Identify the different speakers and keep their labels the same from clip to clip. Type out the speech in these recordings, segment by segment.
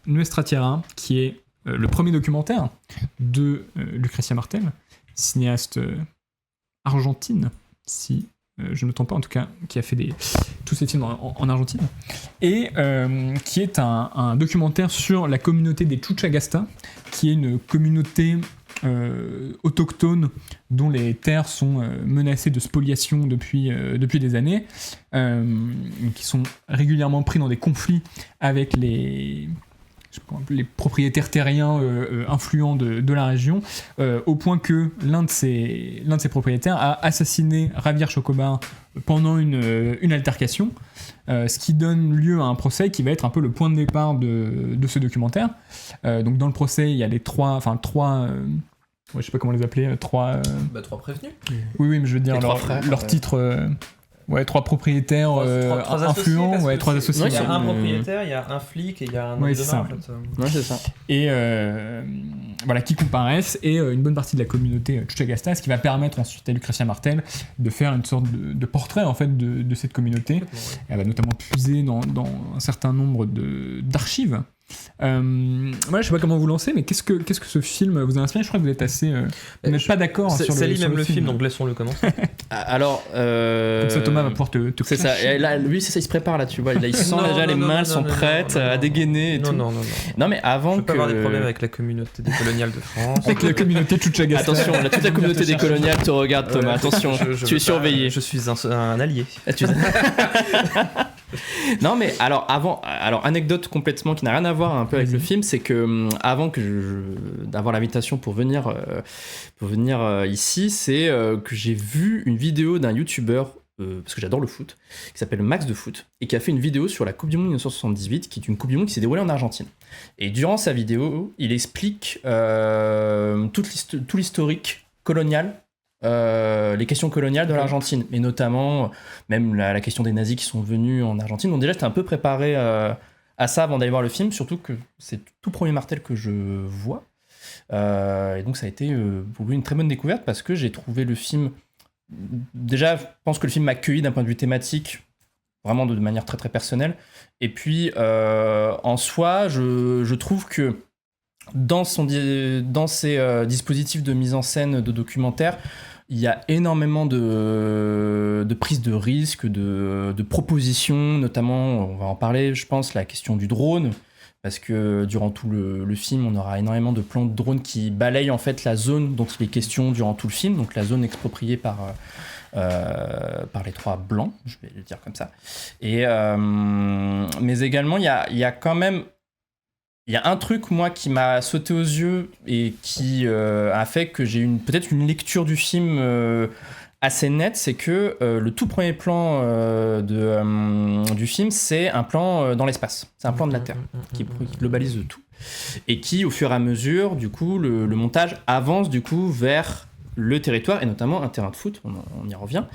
Speaker 1: Nuestra Tierra, qui est le premier documentaire de Lucrecia Martel, cinéaste argentine, si je ne me trompe pas, en tout cas, qui a fait tous ses films en Argentine, et qui est un documentaire sur la communauté des Chuchagasta, qui est une communauté autochtones dont les terres sont menacées de spoliation depuis des années, qui sont régulièrement pris dans des conflits avec les propriétaires terriens influents de la région, au point que l'un de ces propriétaires a assassiné Javier Chocobar pendant une altercation, ce qui donne lieu à un procès qui va être un peu le point de départ de ce documentaire. Donc dans le procès, il y a trois je sais pas comment les appeler, trois
Speaker 2: prévenus.
Speaker 1: Oui, mais je veux dire leur titre. Trois propriétaires
Speaker 2: trois
Speaker 1: influents, trois associés.
Speaker 2: Il y a un propriétaire, il y a un flic et il y a un homme de main, en fait.
Speaker 3: Ouais, c'est ça.
Speaker 1: Et qui comparaissent, et une bonne partie de la communauté Chuchagasta, ce qui va permettre ensuite à Lucrecia Martel de faire une sorte de portrait en fait de cette communauté. Elle va notamment puiser dans un certain nombre d'archives. Je sais pas comment vous lancez, mais qu'est-ce que ce film vous a inspiré? Je crois que vous êtes assez vous n'êtes pas d'accord sur le film.
Speaker 2: Ça lit même le film, donc laissons-le commencer.
Speaker 3: Alors
Speaker 1: comme ça Thomas va pouvoir te
Speaker 3: c'est ça, et là, lui c'est ça, il se prépare là, tu vois, il sent déjà les mains sont prêtes à dégainer et tout. Non, mais avant
Speaker 2: je peux avoir des problèmes avec la communauté décoloniale de France.
Speaker 1: Avec la communauté Chuchagasta.
Speaker 3: Attention, toute la communauté décoloniale te regarde, Thomas, attention, tu es surveillé.
Speaker 2: Je suis un allié.
Speaker 3: Non mais alors anecdote complètement qui n'a rien à voir un peu avec le film, c'est que avant d'avoir l'invitation pour venir ici, c'est que j'ai vu une vidéo d'un youtubeur parce que j'adore le foot, qui s'appelle Max de Foot, et qui a fait une vidéo sur la Coupe du Monde 1978, qui est une Coupe du Monde qui s'est déroulée en Argentine. Et durant sa vidéo, il explique tout l'historique colonial, les questions coloniales de l'Argentine, et notamment même la question des nazis qui sont venus en Argentine. Donc déjà, j'étais un peu préparé à ça avant d'aller voir le film, surtout que c'est le tout premier Martel que je vois. Et donc ça a été pour lui une très bonne découverte, parce que j'ai trouvé le film... Déjà, je pense que le film m'a accueilli d'un point de vue thématique, vraiment de manière très très personnelle. Et puis, en soi, je trouve que dans ses dispositifs de mise en scène de documentaire, il y a énormément de prises de risques, de propositions, notamment, on va en parler, je pense, la question du drone, parce que durant tout le film, on aura énormément de plans de drone qui balayent en fait la zone dont il est question durant tout le film, donc la zone expropriée par les trois blancs, je vais le dire comme ça. Et, mais également, il y a quand même... Il y a un truc, moi, qui m'a sauté aux yeux et qui a fait que j'ai peut-être une lecture du film assez nette, c'est que le tout premier plan du film, c'est un plan dans l'espace. C'est un plan de la Terre qui globalise tout. Et qui, au fur et à mesure, du coup, le montage avance du coup vers le territoire, et notamment un terrain de foot, on y revient,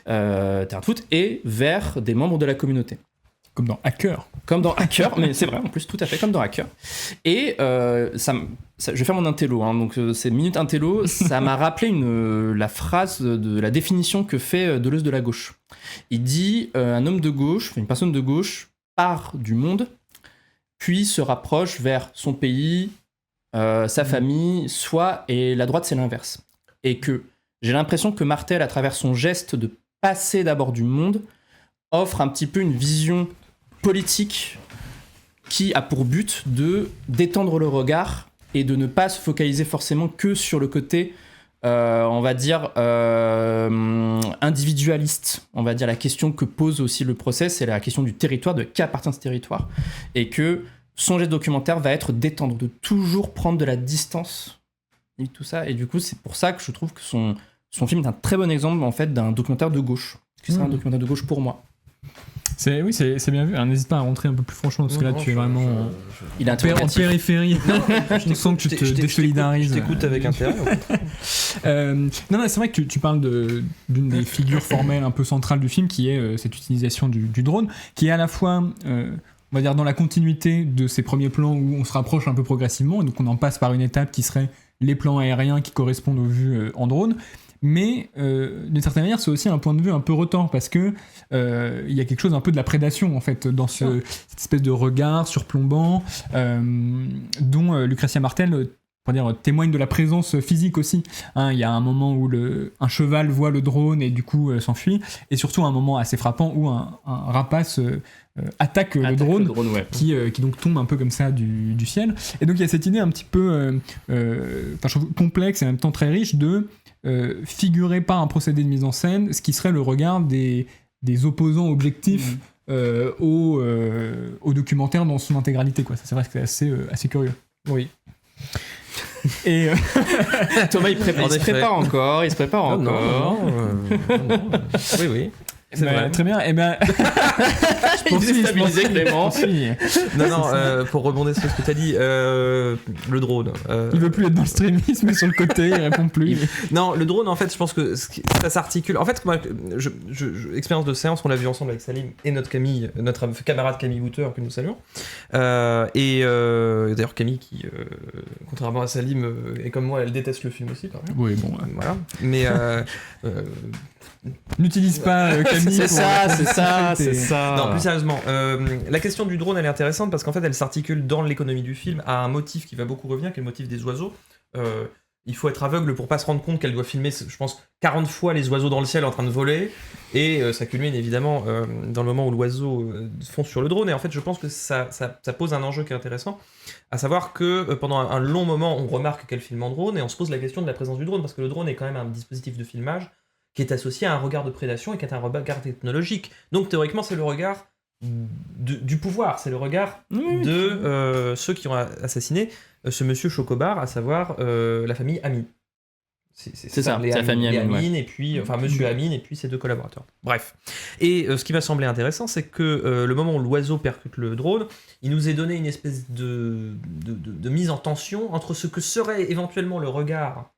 Speaker 3: terrain de foot, et vers des membres de la communauté.
Speaker 1: Comme dans Hacker.
Speaker 3: Comme dans Hacker, mais c'est vrai, en plus, tout à fait, comme dans Hacker. Et je vais faire mon intello, hein, donc c'est minute intello, ça m'a rappelé la phrase de la définition que fait Deleuze de la gauche. Il dit un homme de gauche, une personne de gauche, part du monde, puis se rapproche vers son pays, sa famille, et la droite, c'est l'inverse. Et que j'ai l'impression que Martel, à travers son geste de passer d'abord du monde, offre un petit peu une vision politique qui a pour but de d'étendre le regard et de ne pas se focaliser forcément que sur le côté, on va dire, individualiste. On va dire la question que pose aussi le procès, c'est la question du territoire, de qui appartient ce territoire. Et que son geste documentaire va être d'étendre, de toujours prendre de la distance et tout ça. Et du coup, c'est pour ça que je trouve que son film est un très bon exemple, en fait, d'un documentaire de gauche. Ce serait un documentaire de gauche pour moi.
Speaker 1: C'est bien vu. Alors, n'hésite pas à rentrer un peu plus franchement, parce que là, tu es vraiment
Speaker 3: il est
Speaker 1: en périphérie. Je sens que tu te désolidarises.
Speaker 2: Je t'écoute avec intérêt.
Speaker 1: Non, c'est vrai que tu parles d'une des figures formelles un peu centrales du film, qui est cette utilisation du drone, qui est à la fois... on va dire dans la continuité de ces premiers plans où on se rapproche un peu progressivement, et donc on en passe par une étape qui serait les plans aériens qui correspondent aux vues en drone, mais d'une certaine manière c'est aussi un point de vue un peu retors parce que il y a quelque chose un peu de la prédation en fait dans cette espèce de regard surplombant dont Lucretia Martel témoigne de la présence physique aussi. Il y a un moment où un cheval voit le drone et du coup s'enfuit, et surtout un moment assez frappant où un rapace attaque le drone
Speaker 3: ouais.
Speaker 1: qui donc tombe un peu comme ça du ciel. Et donc il y a cette idée un petit peu je trouve complexe et en même temps très riche de figurer par un procédé de mise en scène ce qui serait le regard des opposants objectifs au documentaire dans son intégralité, quoi. Ça, c'est vrai que c'est assez curieux.
Speaker 2: Oui.
Speaker 1: Et
Speaker 3: Thomas il se prépare encore.
Speaker 2: Non. Oui. C'est vrai.
Speaker 1: Très bien. Et
Speaker 3: je déstabilisé Clément.
Speaker 2: Non, pour rebondir sur ce que tu as dit, le drone.
Speaker 1: Il veut plus être dans le stream, il se met sur le côté, il répond plus.
Speaker 2: Non, le drone, en fait, je pense que ça s'articule. En fait, moi, expérience de séance, on l'a vu ensemble avec Salim et notre camarade Camille Wouter, que nous saluons. Et d'ailleurs, Camille, qui, contrairement à Salim, est comme moi, elle déteste le film aussi, quand même.
Speaker 1: Oui, bon.
Speaker 2: Voilà. Mais.
Speaker 1: N'utilise pas Camille.
Speaker 3: C'est ça.
Speaker 2: Non, plus sérieusement, la question du drone, elle est intéressante parce qu'en fait, elle s'articule dans l'économie du film à un motif qui va beaucoup revenir, qui est le motif des oiseaux. Il faut être aveugle pour pas se rendre compte qu'elle doit filmer, je pense, 40 fois les oiseaux dans le ciel en train de voler, et ça culmine évidemment dans le moment où l'oiseau fonce sur le drone. Et en fait, je pense que ça pose un enjeu qui est intéressant, à savoir que pendant un long moment, on remarque qu'elle filme en drone, et on se pose la question de la présence du drone, parce que le drone est quand même un dispositif de filmage qui est associé à un regard de prédation et qui est un regard technologique. Donc théoriquement, c'est le regard du pouvoir, c'est le regard de ceux qui ont assassiné ce monsieur Chocobar, à savoir la famille Amin.
Speaker 3: C'est ça, c'est la famille Amin,
Speaker 2: et puis, enfin monsieur Amin et puis ses deux collaborateurs. Bref. Et ce qui m'a semblé intéressant, c'est que le moment où l'oiseau percute le drone, il nous est donné une espèce de mise en tension entre ce que serait éventuellement le regard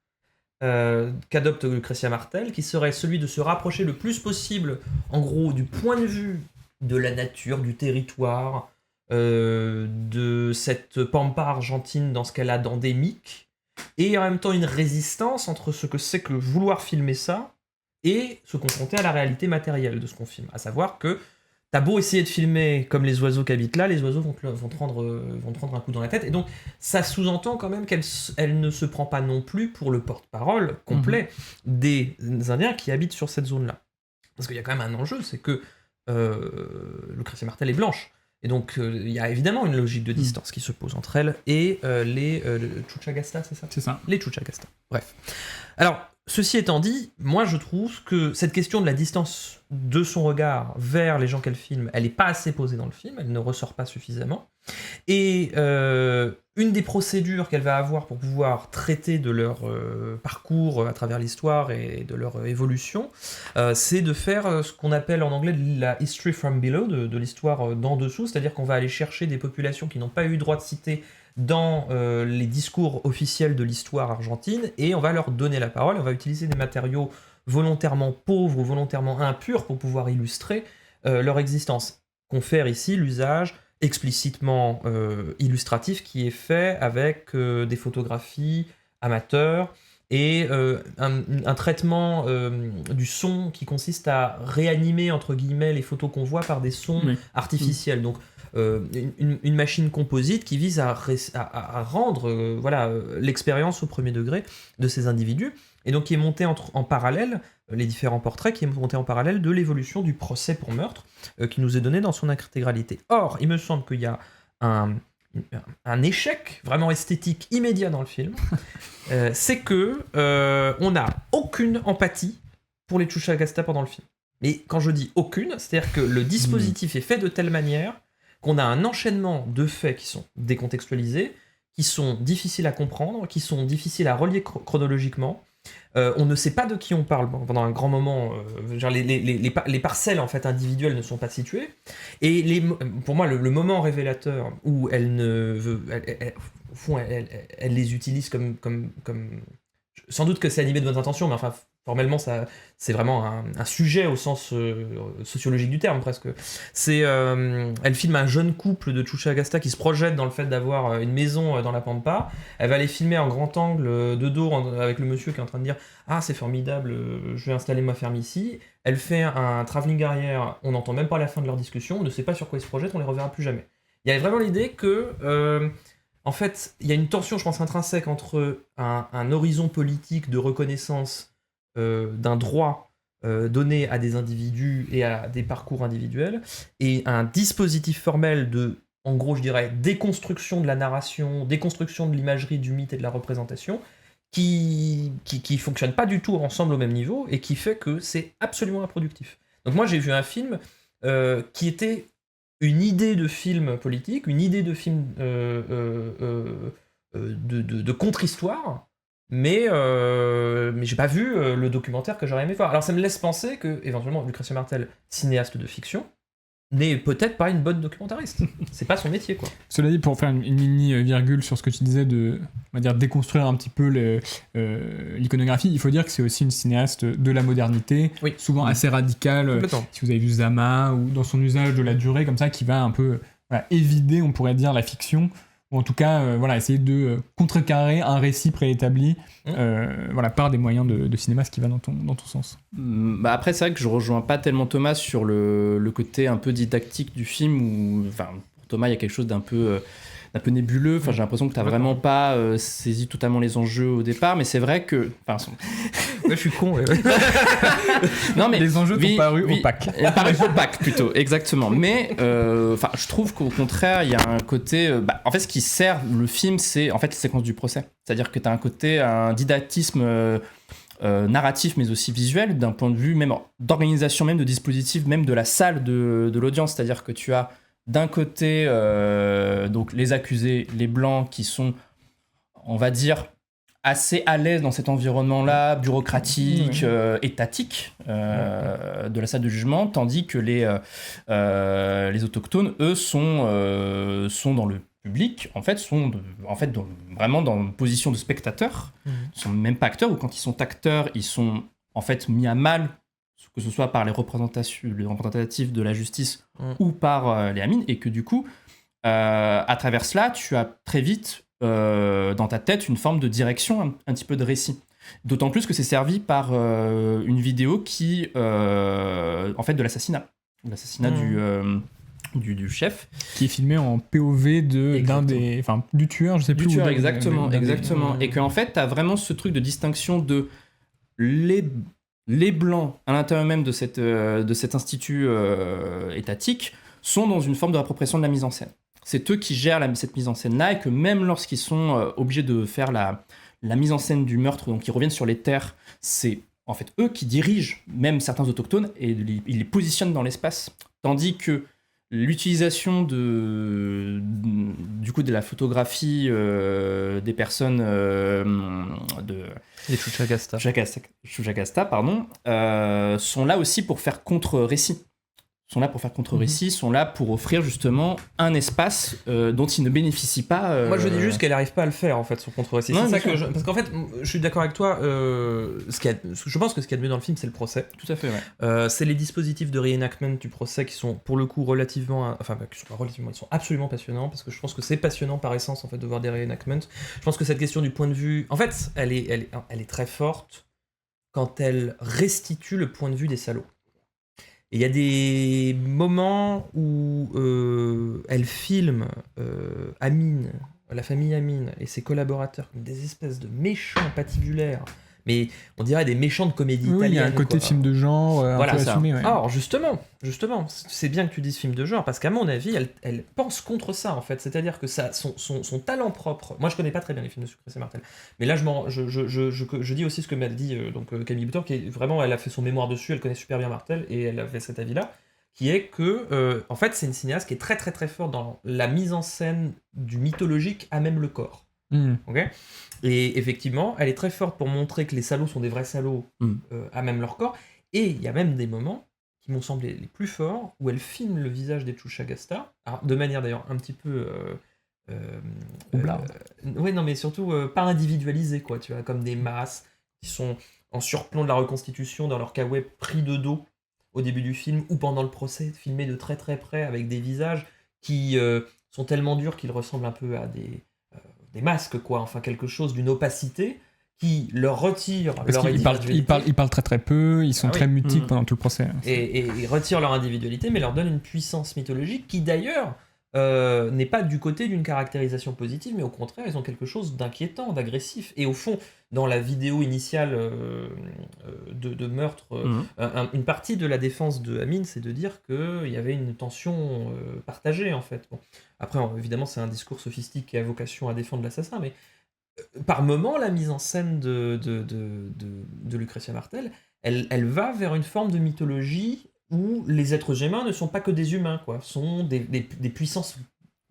Speaker 2: qu'adopte Lucretia Martel, qui serait celui de se rapprocher le plus possible, en gros, du point de vue de la nature, du territoire, de cette pampa argentine dans ce qu'elle a d'endémique, et en même temps une résistance entre ce que c'est que vouloir filmer ça et se confronter à la réalité matérielle de ce qu'on filme. À savoir que t'as beau essayer de filmer comme les oiseaux qui habitent là, les oiseaux vont te rendre un coup dans la tête. Et donc, ça sous-entend quand même qu'elle ne se prend pas non plus pour le porte-parole complet des Indiens qui habitent sur cette zone-là. Parce qu'il y a quand même un enjeu, c'est que Lucretia Martel est blanche. Et donc, il y a évidemment une logique de distance qui se pose entre elle et les Chuchagasta, c'est ça ?
Speaker 1: C'est ça.
Speaker 2: Les Chuchagasta. Bref. Alors, ceci étant dit, moi je trouve que cette question de la distance de son regard vers les gens qu'elle filme, elle n'est pas assez posée dans le film, elle ne ressort pas suffisamment. Et une des procédures qu'elle va avoir pour pouvoir traiter de leur parcours à travers l'histoire et de leur évolution, c'est de faire ce qu'on appelle en anglais la history from below, de l'histoire d'en dessous, c'est-à-dire qu'on va aller chercher des populations qui n'ont pas eu droit de citer dans les discours officiels de l'histoire argentine, et on va leur donner la parole, on va utiliser des matériaux volontairement pauvres ou volontairement impurs pour pouvoir illustrer leur existence. Confère ici l'usage explicitement illustratif qui est fait avec des photographies amateurs et un traitement du son qui consiste à réanimer entre guillemets les photos qu'on voit par des sons artificiels. Donc une machine composite qui vise à rendre l'expérience au premier degré de ces individus, et donc qui est montée en parallèle, les différents portraits, qui est monté en parallèle de l'évolution du procès pour meurtre qui nous est donné dans son intégralité. Or, il me semble qu'il y a un échec vraiment esthétique immédiat dans le film, c'est que on n'a aucune empathie pour les Chuchagasta pendant le film. Mais quand je dis aucune, c'est-à-dire que le dispositif est fait de telle manière qu'on a un enchaînement de faits qui sont décontextualisés, qui sont difficiles à comprendre, qui sont difficiles à relier chronologiquement. On ne sait pas de qui on parle pendant un grand moment. Les parcelles en fait individuelles ne sont pas situées. Et pour moi, le moment révélateur où elle les utilise comme sans doute que c'est animé de bonnes intentions, mais enfin, formellement, c'est vraiment un sujet au sens sociologique du terme, presque. Elle filme un jeune couple de Chucha Agasta qui se projette dans le fait d'avoir une maison dans la Pampa. Elle va les filmer en grand angle, de dos, avec le monsieur qui est en train de dire « Ah, c'est formidable, je vais installer ma ferme ici ». Elle fait un travelling arrière, on n'entend même pas la fin de leur discussion, on ne sait pas sur quoi ils se projettent, on les reverra plus jamais. Il y a vraiment l'idée que... en fait, il y a une tension, je pense, intrinsèque entre un horizon politique de reconnaissance d'un droit donné à des individus et à des parcours individuels, et un dispositif formel de, en gros, je dirais, déconstruction de la narration, déconstruction de l'imagerie, du mythe et de la représentation, qui fonctionne pas du tout ensemble au même niveau, et qui fait que c'est absolument improductif. Donc moi, j'ai vu un film qui était une idée de film politique, une idée de film de contre-histoire, mais j'ai pas vu le documentaire que j'aurais aimé voir. Alors ça me laisse penser que, éventuellement, Lucretia Martel, cinéaste de fiction, n'est peut-être pas une bonne documentariste. C'est pas son métier, quoi.
Speaker 1: Cela dit, pour faire une mini virgule sur ce que tu disais on va dire, déconstruire un petit peu l'iconographie, il faut dire que c'est aussi une cinéaste de la modernité,
Speaker 2: Oui.
Speaker 1: souvent assez radicale. Si vous avez vu Zama, ou dans son usage de la durée, comme ça, qui va un peu évider, on pourrait dire, la fiction, ou en tout cas essayer de contrecarrer un récit préétabli par des moyens de cinéma, ce qui va dans ton sens.
Speaker 3: Bah après, c'est vrai que je rejoins pas tellement Thomas sur le côté un peu didactique du film, où pour Thomas, il y a quelque chose d'un peu nébuleux. J'ai l'impression que tu n'as vraiment pas saisi totalement les enjeux au départ, mais c'est vrai que...
Speaker 2: je suis con.
Speaker 1: Non, mais les enjeux t'ont paru opaques.
Speaker 3: Paru opaques, plutôt, exactement. Mais je trouve qu'au contraire, il y a un côté... en fait, ce qui sert le film, c'est en fait la séquence du procès. C'est-à-dire que tu as un didactisme... narratif mais aussi visuel, d'un point de vue même d'organisation, même de dispositif, même de la salle de l'audience. C'est-à-dire que tu as d'un côté donc les accusés, les blancs, qui sont, on va dire, assez à l'aise dans cet environnement-là, bureaucratique, étatique, de la salle de jugement, tandis que les autochtones, eux, sont dans le public, en fait, vraiment dans une position de spectateur. Ils sont même pas acteurs, ou quand ils sont acteurs, ils sont en fait mis à mal, que ce soit par les représentatifs de la justice ou par les Amines, et que du coup, à travers cela, tu as très vite dans ta tête une forme de direction, un petit peu de récit. D'autant plus que c'est servi par une vidéo qui, en fait, de l'assassinat du chef,
Speaker 1: qui est filmé en POV du tueur, je sais plus.
Speaker 3: Du tueur, exactement. Et qu'en fait, t'as vraiment ce truc de distinction de les blancs à l'intérieur même de cet institut étatique sont dans une forme de réappropriation de la mise en scène. C'est eux qui gèrent cette mise en scène-là, et que même lorsqu'ils sont obligés de faire la mise en scène du meurtre, donc ils reviennent sur les terres, c'est en fait eux qui dirigent même certains autochtones, et ils les positionnent dans l'espace. Tandis que l'utilisation de la photographie des personnes
Speaker 2: les Chuchagasta,
Speaker 3: sont là aussi pour faire contre-récit. Sont là pour offrir justement un espace dont ils ne bénéficient pas.
Speaker 2: Moi je dis juste qu'elle n'arrive pas à le faire en fait, son contre-récit.
Speaker 3: Non,
Speaker 2: c'est ça que parce qu'en fait, je suis d'accord avec toi. Je pense que ce qu'il y a de mieux dans le film, c'est le procès.
Speaker 3: Tout à fait, ouais.
Speaker 2: C'est les dispositifs de reenactment du procès qui sont pour le coup relativement, ils sont absolument passionnants, parce que je pense que c'est passionnant par essence en fait de voir des reenactments. Je pense que cette question du point de vue, en fait, elle est très forte quand elle restitue le point de vue des salauds. Et il y a des moments où elle filme Amine, la famille Amine et ses collaborateurs comme des espèces de méchants patibulaires, mais on dirait des méchants de comédie italienne.
Speaker 1: Il y a un côté film de genre un peu assumé. Ouais.
Speaker 2: Alors justement, c'est bien que tu dises film de genre, parce qu'à mon avis, elle pense contre ça en fait. C'est-à-dire que son talent propre. Moi, je connais pas très bien les films de Lucretia Martel, mais là, je dis aussi ce que m'a dit Camille Boutor, qui est vraiment, elle a fait son mémoire dessus, elle connaît super bien Martel, et elle avait cet avis-là, qui est que, en fait, c'est une cinéaste qui est très très très forte dans la mise en scène du mythologique à même le corps. Okay, et effectivement, elle est très forte pour montrer que les salauds sont des vrais salauds à même leur corps. Et il y a même des moments qui m'ont semblé les plus forts où elle filme le visage des Chuchagasta, de manière d'ailleurs un petit peu
Speaker 1: ouais, non,
Speaker 2: mais surtout pas individualisée, quoi, tu vois, comme des masses qui sont en surplomb de la reconstitution dans leur kawaii pris de dos au début du film ou pendant le procès, filmés de très très près avec des visages qui sont tellement durs qu'ils ressemblent un peu à des masques, quoi. Enfin, quelque chose d'une opacité qui leur retire leur individualité.
Speaker 1: Ils parlent très très peu, ils sont très mutiques pendant tout le procès.
Speaker 2: Et ils retirent leur individualité, mais leur donnent une puissance mythologique qui d'ailleurs n'est pas du côté d'une caractérisation positive, mais au contraire, ils ont quelque chose d'inquiétant, d'agressif. Et au fond, dans la vidéo initiale de meurtre, une partie de la défense de Amin, c'est de dire qu'il y avait une tension partagée, en fait. Bon. Après, évidemment, c'est un discours sophistique qui a vocation à défendre l'assassin, mais par moment, la mise en scène de Lucretia Martel, elle va vers une forme de mythologie où les êtres humains ne sont pas que des humains, quoi, sont des puissances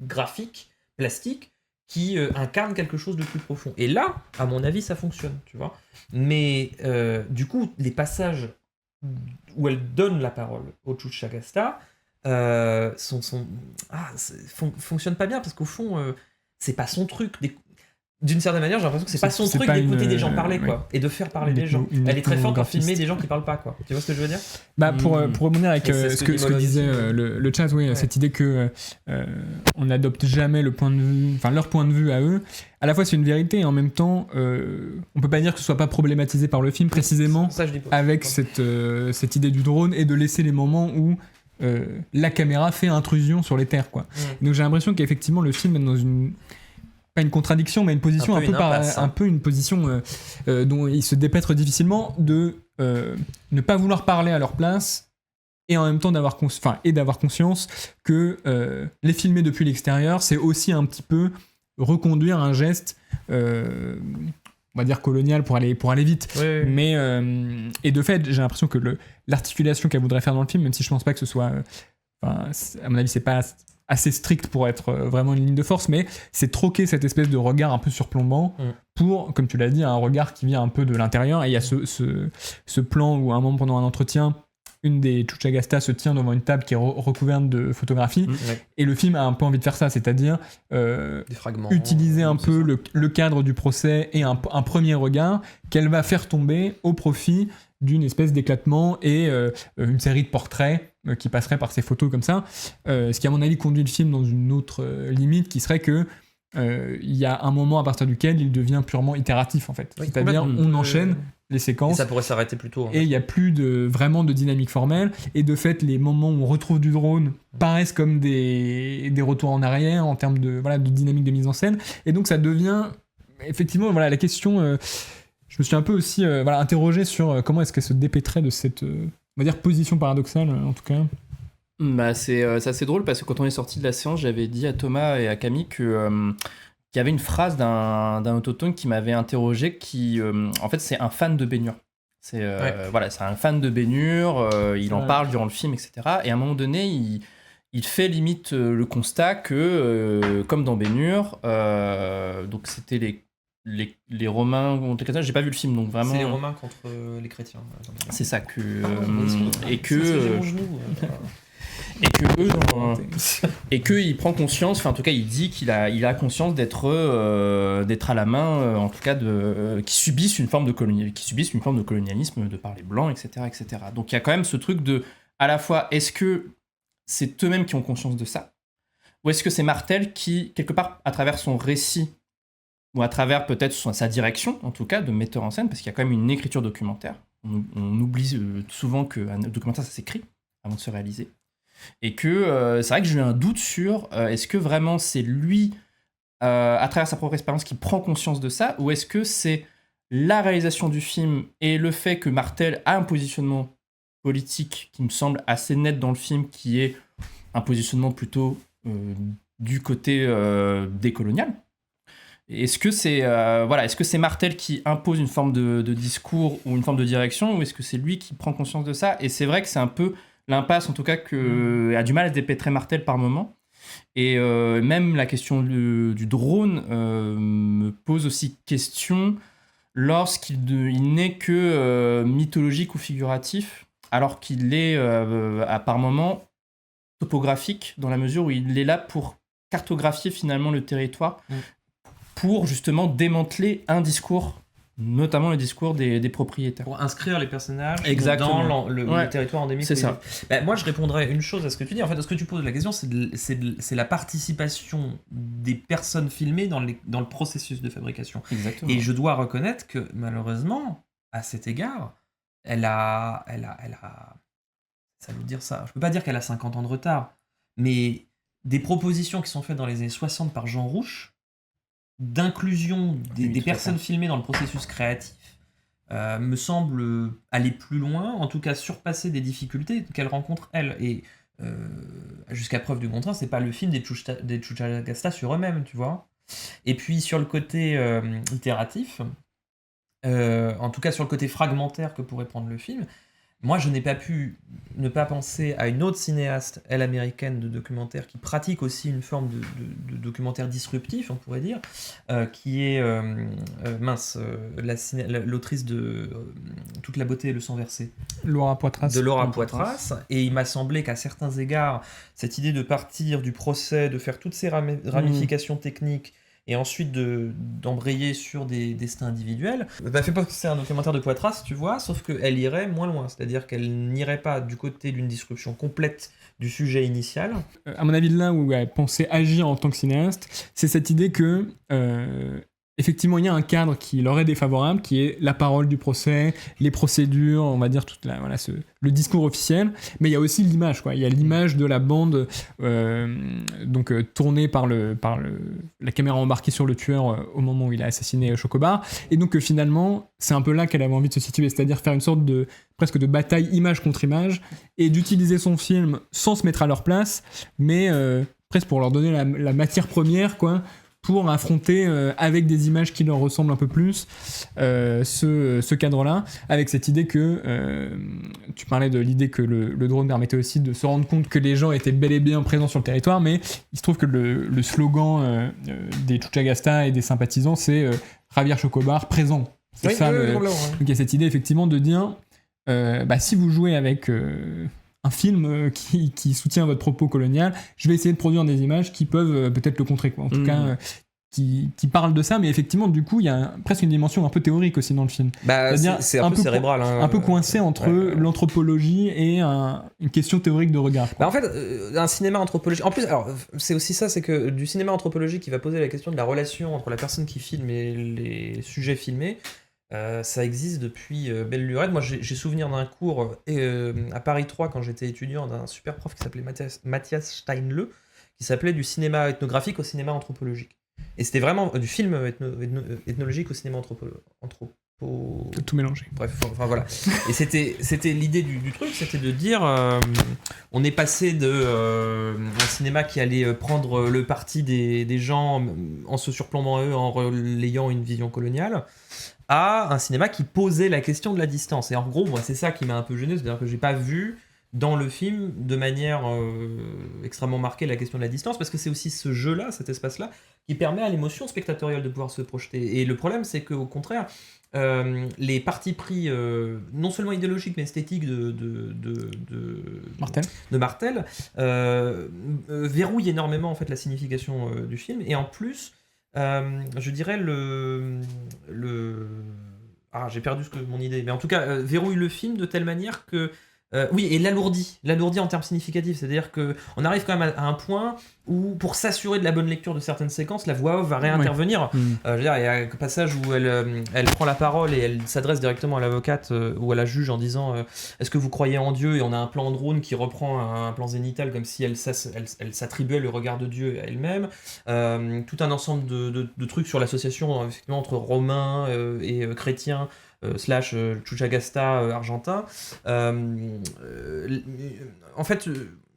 Speaker 2: graphiques, plastiques, qui incarnent quelque chose de plus profond. Et là, à mon avis, ça fonctionne, tu vois. Mais du coup, les passages où elle donne la parole au Chuchagasta fonctionnent pas bien, parce qu'au fond, c'est pas son truc. D'une certaine manière, j'ai l'impression que c'est pas son truc d'écouter des gens parler, quoi, et de faire parler des gens. Elle est très forte en filmer des gens qui parlent pas, quoi. Tu vois ce que je veux dire ?
Speaker 1: Bah pour rebondir avec ce que disait le chat, cette idée que on n'adopte jamais le point de vue, enfin leur point de vue à eux. À la fois c'est une vérité et en même temps on peut pas dire que ce soit pas problématisé par le film précisément avec cette idée du drone et de laisser les moments où la caméra fait intrusion sur les terres, quoi. Donc j'ai l'impression qu'effectivement le film est dans une pas une contradiction, mais une position un peu une position dont ils se dépêtrent difficilement de ne pas vouloir parler à leur place et en même temps d'avoir conscience que les filmer depuis l'extérieur, c'est aussi un petit peu reconduire un geste on va dire colonial pour aller vite.
Speaker 2: Oui.
Speaker 1: Mais et de fait, j'ai l'impression que l'articulation qu'elle voudrait faire dans le film, même si je pense pas que ce soit à mon avis, c'est pas assez strict pour être vraiment une ligne de force, mais c'est troquer cette espèce de regard un peu surplombant pour, comme tu l'as dit, un regard qui vient un peu de l'intérieur. Et il y a ce plan où à un moment pendant un entretien, une des Chuchagasta se tient devant une table qui est recouverte de photographies, et le film a un peu envie de faire ça, c'est-à-dire
Speaker 2: des fragments,
Speaker 1: utiliser un peu le cadre du procès et un premier regard qu'elle va faire tomber au profit d'une espèce d'éclatement et une série de portraits qui passerait par ces photos comme ça, ce qui à mon avis conduit le film dans une autre limite qui serait que il y a un moment à partir duquel il devient purement itératif en fait, c'est-à-dire on enchaîne les séquences
Speaker 2: et ça pourrait s'arrêter plus tôt
Speaker 1: et il n'y a plus vraiment de dynamique formelle et de fait les moments où on retrouve du drone paraissent comme des retours en arrière en termes de dynamique de mise en scène et donc ça devient effectivement la question je me suis un peu aussi interrogé sur comment est-ce qu'elle se dépêtrait de cette on va dire position paradoxale en tout cas.
Speaker 3: Bah c'est assez drôle parce que quand on est sorti de la séance, j'avais dit à Thomas et à Camille qu'il y avait une phrase d'un autochtone qui m'avait interrogé qui en fait c'est un fan de baignure. C'est un fan de baignure, il en parle durant le film, etc. Et à un moment donné, il fait limite le constat que comme dans Baignure, donc c'était les Romains contre les chrétiens, j'ai pas vu le film donc vraiment.
Speaker 2: C'est les Romains contre les chrétiens.
Speaker 3: C'est ça que et que il prend conscience, enfin en tout cas il dit qu'il a conscience d'être à la main, en tout cas qui subissent une forme de colonialisme de par les blancs, etc. Donc il y a quand même ce truc de à la fois est-ce que c'est eux-mêmes qui ont conscience de ça ou est-ce que c'est Martel qui quelque part à travers son récit ou à travers peut-être sa direction, en tout cas, de metteur en scène, parce qu'il y a quand même une écriture documentaire. On oublie souvent qu'un documentaire, ça s'écrit avant de se réaliser. Et que c'est vrai que j'ai eu un doute sur est-ce que vraiment c'est lui, à travers sa propre expérience, qui prend conscience de ça, ou est-ce que c'est la réalisation du film et le fait que Martel a un positionnement politique qui me semble assez net dans le film, qui est un positionnement plutôt du côté décolonial. Est-ce que c'est Martel qui impose une forme de discours ou une forme de direction, ou est-ce que c'est lui qui prend conscience de ça ? Et c'est vrai que c'est un peu l'impasse, en tout cas, que a du mal à dépêtrer Martel par moment. Et même la question du drone me pose aussi question lorsqu'il n'est que mythologique ou figuratif, alors qu'il est par moment topographique, dans la mesure où il est là pour cartographier finalement le territoire, pour justement démanteler un discours notamment le discours des propriétaires.
Speaker 2: Pour inscrire les personnages
Speaker 3: Exactement.
Speaker 2: dans le territoire endémique.
Speaker 3: C'est ça.
Speaker 2: Moi, je répondrais une chose à ce que tu dis. En fait, ce que tu poses la question, c'est la participation des personnes filmées dans le processus de fabrication.
Speaker 3: Exactement.
Speaker 2: Et je dois reconnaître que, malheureusement, à cet égard, elle a ça veut dire ça. Je peux pas dire qu'elle a 50 ans de retard, mais des propositions qui sont faites dans les années 60 par Jean Rouch, d'inclusion des personnes filmées dans le processus créatif, me semble aller plus loin, en tout cas surpasser des difficultés qu'elle rencontre elle. Et jusqu'à preuve du contraire, c'est pas le film des Chuchagasta sur eux-mêmes, tu vois. Et puis sur le côté itératif, en tout cas sur le côté fragmentaire que pourrait prendre le film, moi je n'ai pas pu ne pas penser à une autre cinéaste, elle américaine, de documentaire, qui pratique aussi une forme de documentaire disruptif, on pourrait dire, qui est l'autrice de Toute la beauté et le sang versé.
Speaker 1: Laura Poitras.
Speaker 2: De Laura Poitras. Et il m'a semblé qu'à certains égards, cette idée de partir du procès, de faire toutes ces ramifications techniques, et ensuite d'embrayer sur des destins individuels, fait pas que c'est un documentaire de Poitras, tu vois, sauf qu'elle irait moins loin, c'est-à-dire qu'elle n'irait pas du côté d'une disruption complète du sujet initial.
Speaker 1: À mon avis, là où elle pensait agir en tant que cinéaste, c'est cette idée que effectivement, il y a un cadre qui leur est défavorable, qui est la parole du procès, les procédures, on va dire le discours officiel, mais il y a aussi l'image, quoi. Il y a l'image de la bande tournée par la caméra embarquée sur le tueur au moment où il a assassiné Chocobar, et donc finalement, c'est un peu là qu'elle avait envie de se situer, c'est-à-dire faire une sorte presque de bataille image contre image, et d'utiliser son film sans se mettre à leur place, mais presque pour leur donner la matière première, quoi, pour affronter avec des images qui leur ressemblent un peu plus ce cadre-là, avec cette idée que tu parlais de l'idée que le drone permettait aussi de se rendre compte que les gens étaient bel et bien présents sur le territoire, mais il se trouve que le slogan des Chuchagasta et des sympathisants, c'est Javier Chocobar présent. C'est ça. Donc il y a cette idée effectivement de dire si vous jouez avec un film qui soutient votre propos colonial, je vais essayer de produire des images qui peuvent peut-être le contrer, quoi. En tout cas, qui parlent de ça, mais effectivement, du coup, il y a presque une dimension un peu théorique aussi dans le film.
Speaker 2: C'est un peu cérébral.
Speaker 1: Un peu coincé entre l'anthropologie et une question théorique de regard.
Speaker 2: En fait, un cinéma anthropologique... En plus, alors, c'est aussi ça, c'est que du cinéma anthropologique qui va poser la question de la relation entre la personne qui filme et les sujets filmés, ça existe depuis belle lurette. Moi, j'ai souvenir d'un cours à Paris 3 quand j'étais étudiant d'un super prof qui s'appelait Matthias Steinle, qui s'appelait du cinéma ethnographique au cinéma anthropologique. Et c'était vraiment du film ethnologique au cinéma
Speaker 1: tout mélangé.
Speaker 2: Bref, enfin voilà. Et c'était l'idée du truc, c'était de dire on est passé de un cinéma qui allait prendre le parti des gens en se surplombant eux, en relayant une vision coloniale, à un cinéma qui posait la question de la distance. Et en gros, moi, c'est ça qui m'a un peu gêné, c'est-à-dire que j'ai pas vu dans le film de manière extrêmement marquée la question de la distance, parce que c'est aussi ce jeu-là, cet espace-là, qui permet à l'émotion spectatorielle de pouvoir se projeter. Et le problème, c'est qu'au contraire, les partis pris, non seulement idéologiques, mais esthétiques de Martel, verrouillent énormément en fait, la signification du film. Et en plus, je dirais j'ai perdu mon idée, mais en tout cas, verrouille le film de telle manière que et l'alourdit en termes significatifs, c'est-à-dire qu'on arrive quand même à un point où, pour s'assurer de la bonne lecture de certaines séquences, la voix off va réintervenir. Je veux dire, il y a un passage où elle prend la parole et elle s'adresse directement à l'avocate ou à la juge en disant est-ce que vous croyez en Dieu, et on a un plan drone qui reprend un plan zénital comme si elle s'attribuait le regard de Dieu à elle-même. Tout un ensemble de trucs sur l'association effectivement entre romains et chrétiens slash Chuchagasta argentin. En fait,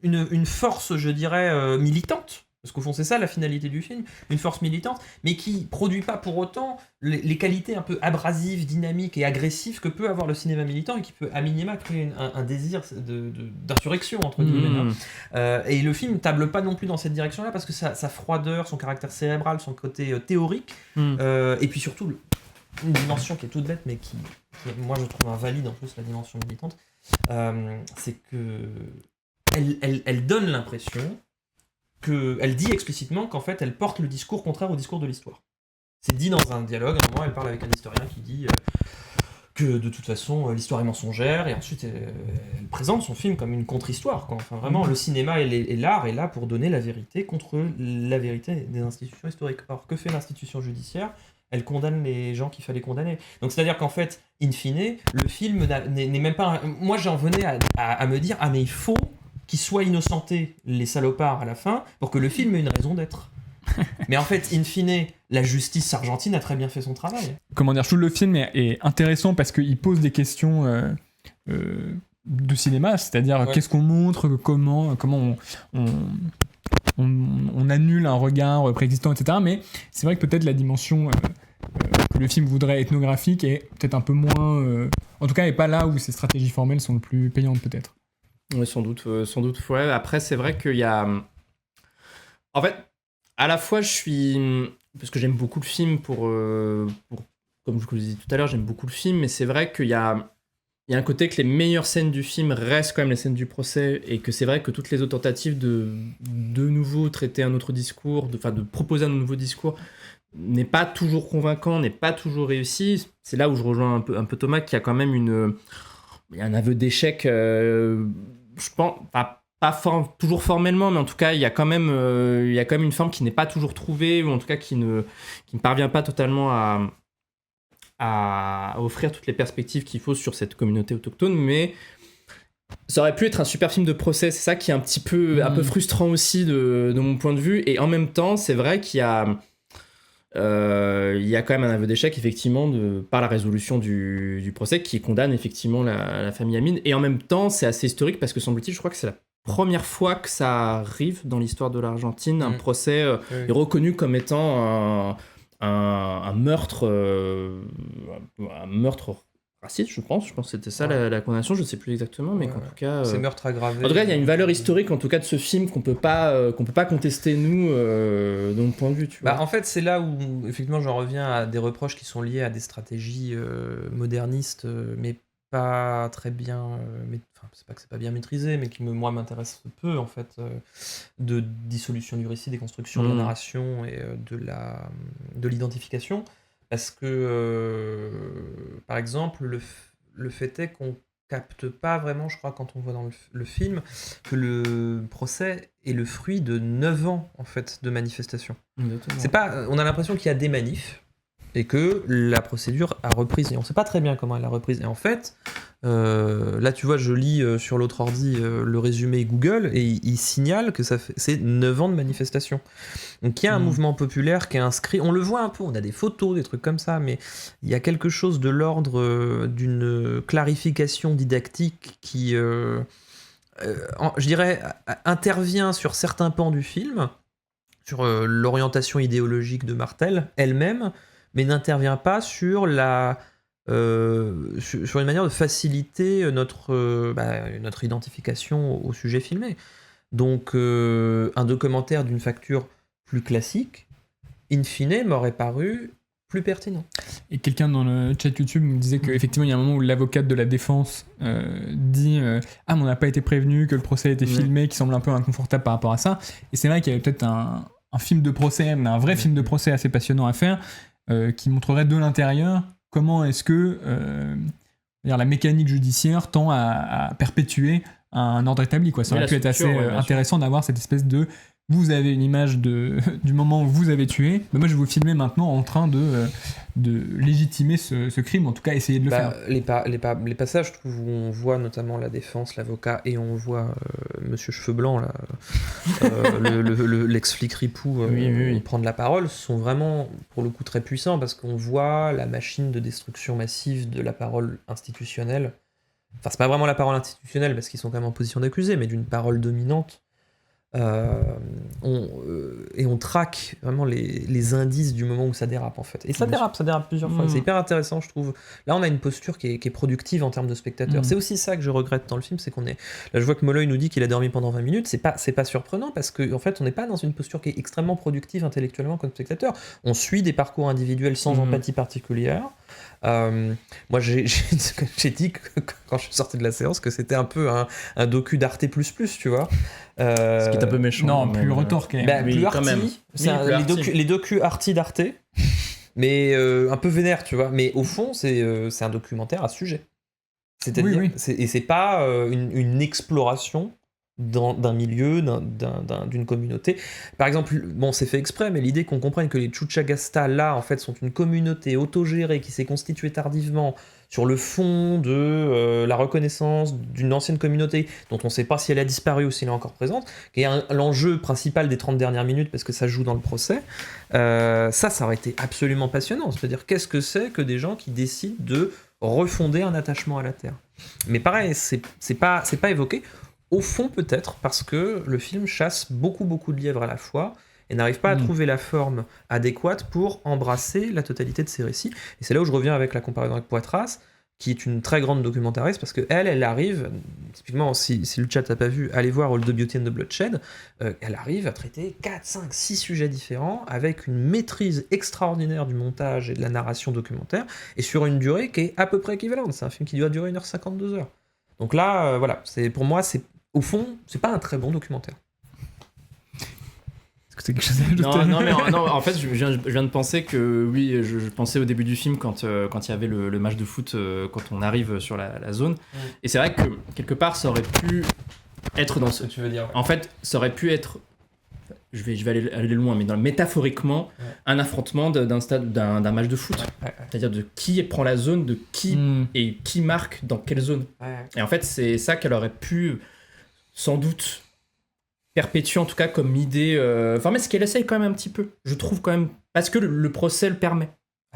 Speaker 2: une force, je dirais, militante, parce qu'au fond c'est ça la finalité du film, une force militante, mais qui produit pas pour autant les qualités un peu abrasives, dynamiques et agressives que peut avoir le cinéma militant, et qui peut à minima créer un désir d'insurrection entre guillemets. Et le film table pas non plus dans cette direction-là, parce que sa froideur, son caractère cérébral, son côté théorique, et puis surtout une dimension qui est toute bête, mais qui moi je trouve invalide en plus, la dimension militante, c'est que elle donne l'impression elle dit explicitement qu'en fait elle porte le discours contraire au discours de l'histoire. C'est dit dans un dialogue, à un moment, elle parle avec un historien qui dit que de toute façon, l'histoire est mensongère, et ensuite elle présente son film comme une contre-histoire, quoi. Enfin, vraiment, le cinéma et l'art est là pour donner la vérité contre la vérité des institutions historiques. Or, que fait l'institution judiciaire ? Elle condamne les gens qu'il fallait condamner. Donc c'est-à-dire qu'en fait, in fine, le film n'est même pas... Moi, j'en venais à me dire, ah mais il faut qu'ils soient innocentés, les salopards, à la fin, pour que le film ait une raison d'être. Mais en fait, in fine, la justice argentine a très bien fait son travail.
Speaker 1: Comment dire, je trouve le film est intéressant parce qu'il pose des questions de cinéma, c'est-à-dire qu'est-ce qu'on montre, comment on annule un regard préexistant, etc. Mais c'est vrai que peut-être la dimension que le film voudrait ethnographique est peut-être un peu moins... en tout cas, n'est pas là où ces stratégies formelles sont le plus payantes, peut-être.
Speaker 3: Oui, sans doute. Ouais. Après, c'est vrai qu'il y a... En fait, à la fois, je suis... Parce que j'aime beaucoup le film pour comme je vous le disais tout à l'heure, j'aime beaucoup le film, mais c'est vrai qu'il y a un côté que les meilleures scènes du film restent quand même les scènes du procès, et que c'est vrai que toutes les autres tentatives de nouveau traiter un autre discours, de proposer un nouveau discours, n'est pas toujours convaincant, n'est pas toujours réussi. C'est là où je rejoins un peu Thomas, qui a quand même il y a un aveu d'échec, je pense, pas toujours formellement, mais en tout cas, il y a quand même une forme qui n'est pas toujours trouvée, ou en tout cas qui ne parvient pas totalement à offrir toutes les perspectives qu'il faut sur cette communauté autochtone. Mais ça aurait pu être un super film de procès. C'est ça qui est un peu frustrant aussi de mon point de vue. Et en même temps, c'est vrai qu'il y a quand même un aveu d'échec, effectivement, par la résolution du procès, qui condamne effectivement la famille Amin. Et en même temps, c'est assez historique parce que, semble-t-il, je crois que c'est la première fois que ça arrive dans l'histoire de l'Argentine. Un procès est reconnu comme étant un meurtre raciste, je pense que c'était ça la condamnation, je ne sais plus exactement, mais en tout cas...
Speaker 2: C'est meurtre aggravé.
Speaker 3: En tout cas, il y a une valeur historique, en tout cas, de ce film qu'on peut pas contester, nous, de notre point de vue. Tu vois.
Speaker 2: En fait, c'est là où, effectivement, j'en reviens à des reproches qui sont liés à des stratégies modernistes, mais pas très bien... c'est pas que c'est pas bien maîtrisé, mais qui, moi, m'intéresse peu, en fait, de dissolution du récit, des constructions de la narration et de l'identification. Parce que, par exemple, le fait est qu'on capte pas vraiment, je crois, quand on voit dans le film, que le procès est le fruit de 9 ans, en fait, de manifestations. C'est pas, on a l'impression qu'il y a des manifs, et que la procédure a reprise. Et on sait pas très bien comment elle a reprise. Et en fait, là, tu vois, je lis sur l'autre ordi le résumé Google, et il signale que c'est 9 ans de manifestation. Donc il y a un mouvement populaire qui est inscrit, on le voit un peu, on a des photos, des trucs comme ça, mais il y a quelque chose de l'ordre d'une clarification didactique qui, je dirais, intervient sur certains pans du film, sur l'orientation idéologique de Martel elle-même, mais n'intervient pas sur sur une manière de faciliter notre identification au sujet filmé. Donc un documentaire d'une facture plus classique, in fine, m'aurait paru plus pertinent.
Speaker 1: Et quelqu'un dans le chat YouTube me disait qu'effectivement, il y a un moment où l'avocate de la défense dit ah, mais on n'a pas été prévenu que le procès a été filmé, qui semble un peu inconfortable par rapport à ça. Et c'est vrai qu'il y avait peut-être un film de procès, mais un vrai film de procès assez passionnant à faire, qui montrerait de l'intérieur comment est-ce que la mécanique judiciaire tend à perpétuer un ordre établi, quoi. Ça aurait pu être assez intéressant d'avoir cette espèce de... Vous avez une image du moment où vous avez tué, mais moi je vais vous filmer maintenant en train de légitimer ce crime, en tout cas essayer de le faire.
Speaker 2: Les passages, je trouve, où on voit notamment la défense, l'avocat, et on voit Monsieur Cheveux Blancs, là, l'ex-flic Ripou, prendre la parole, sont vraiment, pour le coup, très puissants, parce qu'on voit la machine de destruction massive de la parole institutionnelle. Enfin, c'est pas vraiment la parole institutionnelle, parce qu'ils sont quand même en position d'accusé, mais d'une parole dominante. On traque vraiment les indices du moment où ça dérape, en fait. Et ça dérape plusieurs fois. C'est hyper intéressant, je trouve. Là, on a une posture qui est productive en termes de spectateurs. C'est aussi ça que je regrette dans le film, c'est qu'on est... Là, je vois que Molloy nous dit qu'il a dormi pendant 20 minutes. C'est pas surprenant, parce qu'en fait, on n'est pas dans une posture qui est extrêmement productive intellectuellement comme spectateur. On suit des parcours individuels sans empathie particulière. Moi, j'ai dit que, quand je suis sorti de la séance, que c'était un peu un docu d'Arte++, tu vois.
Speaker 3: Ce qui est un peu méchant.
Speaker 1: Non, plus retors quand même.
Speaker 2: Plus arty. Les docus arty d'Arte. mais un peu vénère, tu vois. Mais au fond, c'est un documentaire à ce sujet. C'est-à-dire,
Speaker 1: Oui.
Speaker 2: et c'est pas une exploration d'un milieu, d'une communauté. Par exemple, bon, c'est fait exprès, mais l'idée qu'on comprenne que les Chuchagasta, là, en fait, sont une communauté autogérée qui s'est constituée tardivement sur le fond de la reconnaissance d'une ancienne communauté dont on ne sait pas si elle a disparu ou si elle est encore présente, qui est l'enjeu principal des 30 dernières minutes parce que ça joue dans le procès, ça aurait été absolument passionnant. C'est-à-dire, qu'est-ce que c'est que des gens qui décident de refonder un attachement à la Terre. Mais pareil, c'est pas évoqué. Au fond, peut-être, parce que le film chasse beaucoup de lièvres à la fois et n'arrive pas à trouver la forme adéquate pour embrasser la totalité de ses récits. Et c'est là où je reviens avec la comparaison avec Poitras, qui est une très grande documentariste, parce qu'elle arrive, typiquement, si le chat n'a pas vu, allez voir All the Beauty and the Bloodshed, elle arrive à traiter 4, 5, 6 sujets différents, avec une maîtrise extraordinaire du montage et de la narration documentaire, et sur une durée qui est à peu près équivalente. C'est un film qui doit durer 1h50, 2h. Donc là, voilà, pour moi, au fond, c'est pas un très bon documentaire.
Speaker 1: Est-ce que c'est quelque chose à ajouter ?
Speaker 3: Non, en fait, je viens de penser que, oui, je pensais au début du film quand il y avait le match de foot, quand on arrive sur la zone. Ouais. Et c'est vrai que, quelque part, ça aurait pu être dans ce...
Speaker 2: Tu veux dire, ouais.
Speaker 3: En fait, ça aurait pu être... Je vais aller loin, mais métaphoriquement, un affrontement d'un match de foot. Ouais. C'est-à-dire de qui prend la zone, de qui et qui marque dans quelle zone. Ouais. Et en fait, c'est ça qu'elle aurait pu, sans doute... perpétue en tout cas comme idée, mais ce qu'elle essaye quand même un petit peu, je trouve quand même, parce que le procès le permet.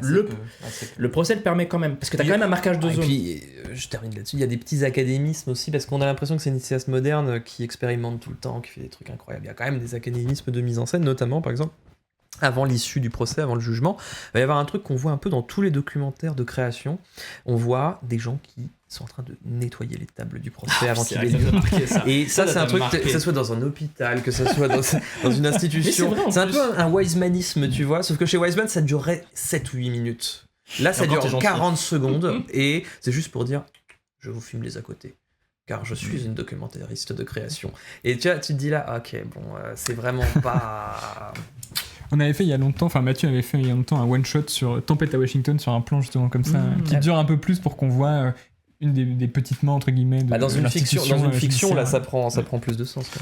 Speaker 3: Le procès le permet quand même, parce que t'as quand même un marquage de zone.
Speaker 2: Et puis, je termine là-dessus, il y a des petits académismes aussi, parce qu'on a l'impression que c'est une cinéaste moderne qui expérimente tout le temps, qui fait des trucs incroyables. Il y a quand même des académismes de mise en scène, notamment par exemple, avant l'issue du procès, avant le jugement, il va y avoir un truc qu'on voit un peu dans tous les documentaires de création. On voit des gens qui sont en train de nettoyer les tables du procès avant qu'il ait lieu. Et ça c'est un truc, que ça soit dans un hôpital, que ça soit dans une institution. C'est un peu un Wisemanisme, tu vois, sauf que chez Wiseman, ça durerait 7 ou 8 minutes. Là, ça dure 40 secondes, et c'est juste pour dire, je vous filme les à côté. Car je suis une documentariste de création. Et tu te dis là, ok, bon, c'est vraiment pas...
Speaker 1: On avait fait il y a longtemps, enfin Mathieu avait fait il y a longtemps un one-shot sur Tempête à Washington, sur un plan justement comme ça, qui dure un peu plus pour qu'on voit une des petites mains, entre guillemets, de
Speaker 2: dans une fiction, là, ça prend plus de sens. Quoi.